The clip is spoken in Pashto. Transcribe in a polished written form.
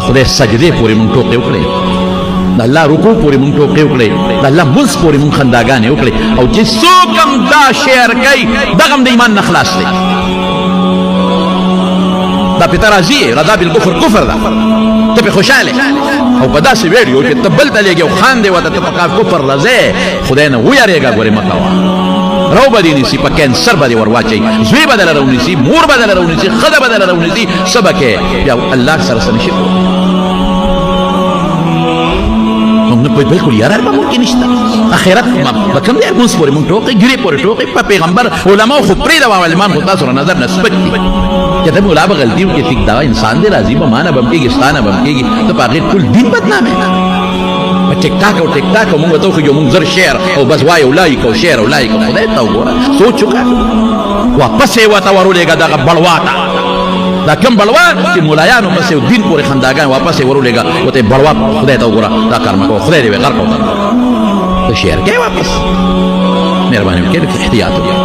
خدای سجدې پورې مونږ ټوکې وکړې، د الله رکوع پورې مونږ ټوکې وکړې، د الله منځ پورې مونږ خنداګانې وکړې، او چې څوک هم دا شعر کوي دغه هم د ایمان نه خلاص دی. دا پې ته راځي رضا بالکفر کفر ده، ته پې خوشحاله او په داسې ویډیو چې ته بل ته لېږې او خاندې ورته ته په کفر راځې. خدای نه ویارېږه ګورې مه کوه، رو به دې نیسي، په کینسر به دې ور واچوي، زوی به دله راونیسي، مور به دله راونیسي، ښځه به دله راونیسي، څه به کوې بیا الله سره څه نشي کولی. بالکل یاره به ممکن نشته. اخرت به کوم دی مونځ پورې مونږ ټوکې، ګیرې پورې ټوکې، په پیغمبر علماو خو پرېږده، عالمان خو تاسو را نظر نه سپک دي چې ته ملا به غلطي وکړې، ټیک دا انسان دی راځي به ما نه به هم کېږي ستا نه به هم کېږي، ته په هغې ټول دین بدنامې په ټیک ټاک او ټیک ټاک مونږ ته وښیو مونږ زر شعر او بس وایو لایک او شعر او لایک. خدای ته وګوره سوچ وکړه، واپس یې ورته ورولېږه دغه بړوا ته، دا کوم بړوا چې ملایانو پسې دین پورې خنداګان واپس یې ورولېږه ورته یې بړوا. خدای ته وګوره دا کار مه کوه، خدای دې وې غرق او ته شعر کوې واپس. مهرباني وکړئ احتیاط وکړئ.